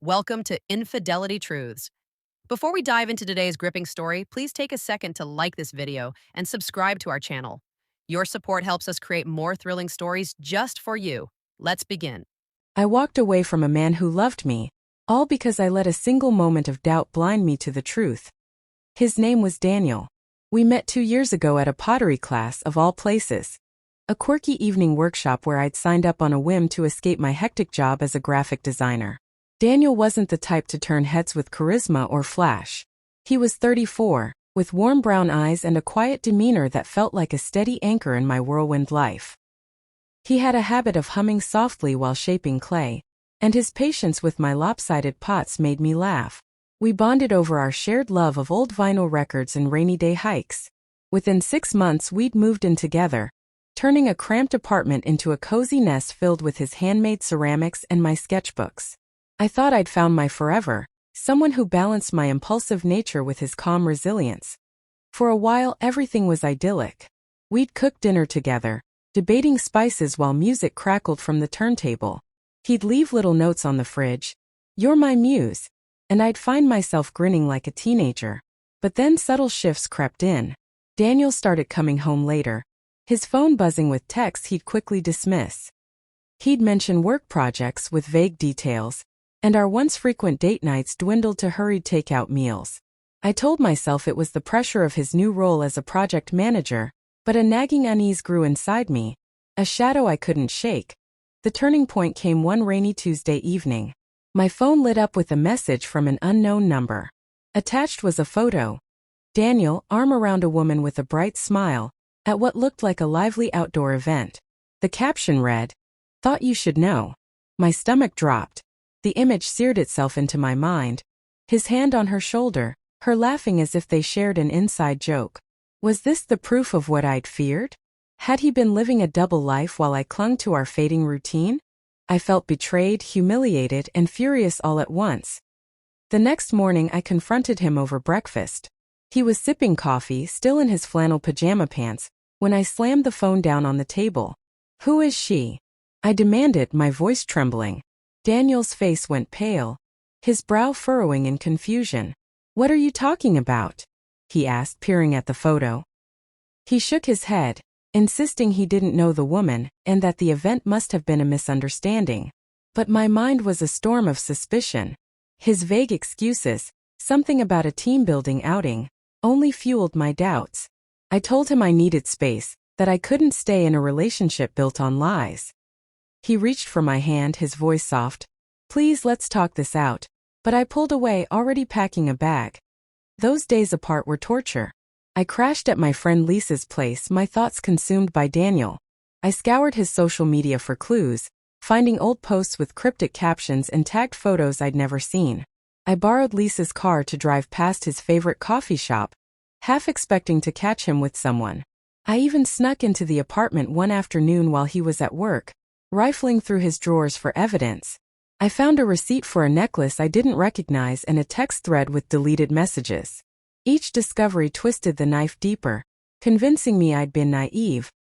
Welcome to Infidelity Truths. Before we dive into today's gripping story, please take a second to like this video and subscribe to our channel. Your support helps us create more thrilling stories just for you. Let's begin. I walked away from a man who loved me, all because I let a single moment of doubt blind me to the truth. His name was Daniel. We met 2 years ago at a pottery class of all places. A quirky evening workshop where I'd signed up on a whim to escape my hectic job as a graphic designer. Daniel wasn't the type to turn heads with charisma or flash. He was 34, with warm brown eyes and a quiet demeanor that felt like a steady anchor in my whirlwind life. He had a habit of humming softly while shaping clay, and his patience with my lopsided pots made me laugh. We bonded over our shared love of old vinyl records and rainy day hikes. Within 6 months we'd moved in together, turning a cramped apartment into a cozy nest filled with his handmade ceramics and my sketchbooks. I thought I'd found my forever, someone who balanced my impulsive nature with his calm resilience. For a while everything was idyllic. We'd cook dinner together, debating spices while music crackled from the turntable. He'd leave little notes on the fridge, "You're my muse," and I'd find myself grinning like a teenager. But then subtle shifts crept in. Daniel started coming home later, his phone buzzing with texts he'd quickly dismiss. He'd mention work projects with vague details, and our once frequent date nights dwindled to hurried takeout meals. I told myself it was the pressure of his new role as a project manager, but a nagging unease grew inside me, a shadow I couldn't shake. The turning point came one rainy Tuesday evening. My phone lit up with a message from an unknown number. Attached was a photo. Daniel, arm around a woman with a bright smile, at what looked like a lively outdoor event. The caption read, "Thought you should know." My stomach dropped. The image seared itself into my mind. His hand on her shoulder, her laughing as if they shared an inside joke. Was this the proof of what I'd feared? Had he been living a double life while I clung to our fading routine? I felt betrayed, humiliated, and furious all at once. The next morning I confronted him over breakfast. He was sipping coffee, still in his flannel pajama pants, when I slammed the phone down on the table. "Who is she?" I demanded, my voice trembling. Daniel's face went pale, his brow furrowing in confusion. "What are you talking about?" he asked, peering at the photo. He shook his head, insisting he didn't know the woman and that the event must have been a misunderstanding. But my mind was a storm of suspicion. His vague excuses, something about a team-building outing, only fueled my doubts. I told him I needed space, that I couldn't stay in a relationship built on lies. He reached for my hand, his voice soft. "Please, let's talk this out." But I pulled away, already packing a bag. Those days apart were torture. I crashed at my friend Lisa's place, my thoughts consumed by Daniel. I scoured his social media for clues, finding old posts with cryptic captions and tagged photos I'd never seen. I borrowed Lisa's car to drive past his favorite coffee shop, half expecting to catch him with someone. I even snuck into the apartment one afternoon while he was at work, rifling through his drawers for evidence. I found a receipt for a necklace I didn't recognize and a text thread with deleted messages. Each discovery twisted the knife deeper, convincing me I'd been naive.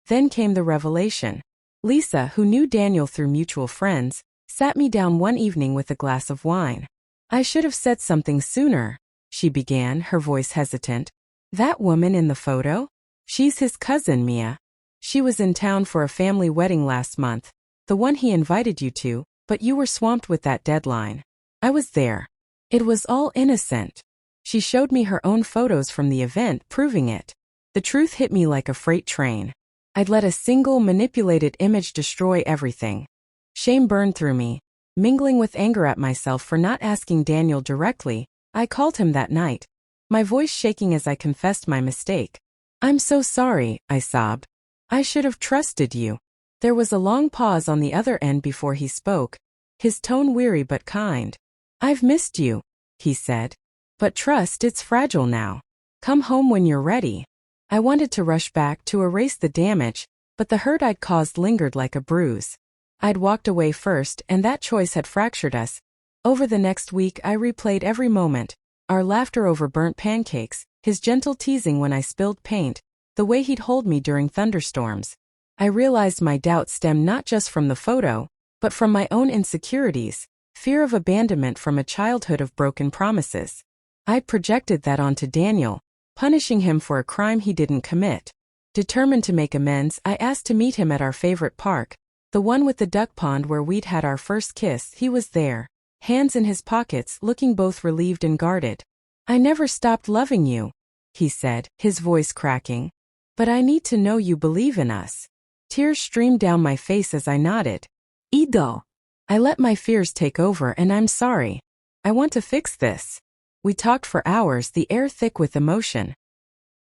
Then came the revelation. Lisa, who knew Daniel through mutual friends, sat me down one evening with a glass of wine. "I should have said something sooner," she began, her voice hesitant. "That woman in the photo? She's his cousin, Mia. She was in town for a family wedding last month, the one he invited you to, but you were swamped with that deadline. I was there. It was all innocent." She showed me her own photos from the event, proving it. The truth hit me like a freight train. I'd let a single manipulated image destroy everything. Shame burned through me. Mingling with anger at myself for not asking Daniel directly, I called him that night, my voice shaking as I confessed my mistake. "I'm so sorry," I sobbed. "I should have trusted you." There was a long pause on the other end before he spoke, his tone weary but kind. "I've missed you," he said. "But trust, it's fragile now. Come home when you're ready." I wanted to rush back to erase the damage, but the hurt I'd caused lingered like a bruise. I'd walked away first, and that choice had fractured us. Over the next week I replayed every moment, our laughter over burnt pancakes, his gentle teasing when I spilled paint, the way he'd hold me during thunderstorms. I realized my doubts stemmed not just from the photo, but from my own insecurities, fear of abandonment from a childhood of broken promises. I projected that onto Daniel, punishing him for a crime he didn't commit. Determined to make amends, I asked to meet him at our favorite park, the one with the duck pond where we'd had our first kiss. He was there, hands in his pockets, looking both relieved and guarded. "I never stopped loving you," he said, his voice cracking. "But I need to know you believe in us." Tears streamed down my face as I nodded. "Ido. I let my fears take over and I'm sorry. I want to fix this." We talked for hours, the air thick with emotion.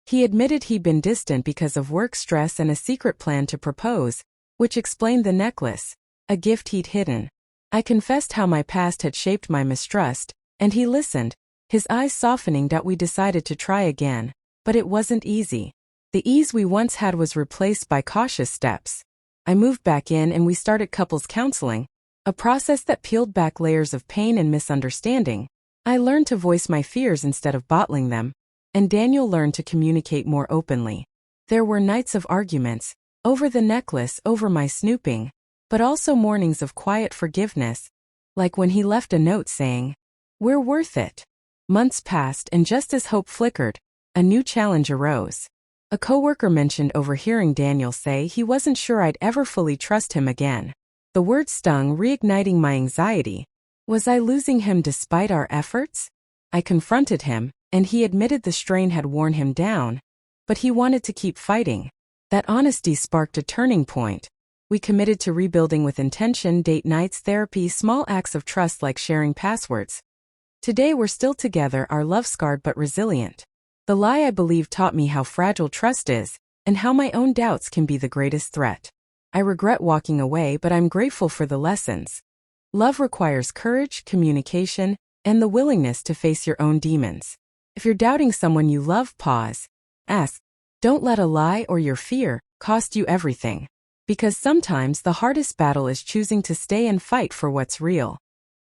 He admitted he'd been distant because of work stress and a secret plan to propose, which explained the necklace, a gift he'd hidden. I confessed how my past had shaped my mistrust, and he listened, his eyes softening. We decided to try again, but it wasn't easy. The ease we once had was replaced by cautious steps. I moved back in and we started couples counseling, a process that peeled back layers of pain and misunderstanding. I learned to voice my fears instead of bottling them, and Daniel learned to communicate more openly. There were nights of arguments, over the necklace, over my snooping, but also mornings of quiet forgiveness, like when he left a note saying, "We're worth it." Months passed and just as hope flickered, a new challenge arose. A coworker mentioned overhearing Daniel say he wasn't sure I'd ever fully trust him again. The word stung, reigniting my anxiety. Was I losing him despite our efforts? I confronted him, and he admitted the strain had worn him down, but he wanted to keep fighting. That honesty sparked a turning point. We committed to rebuilding with intention: date nights, therapy, small acts of trust like sharing passwords. Today we're still together, our love scarred but resilient. The lie I believed taught me how fragile trust is, and how my own doubts can be the greatest threat. I regret walking away, but I'm grateful for the lessons. Love requires courage, communication, and the willingness to face your own demons. If you're doubting someone you love, pause. Ask. Don't let a lie or your fear cost you everything. Because sometimes the hardest battle is choosing to stay and fight for what's real.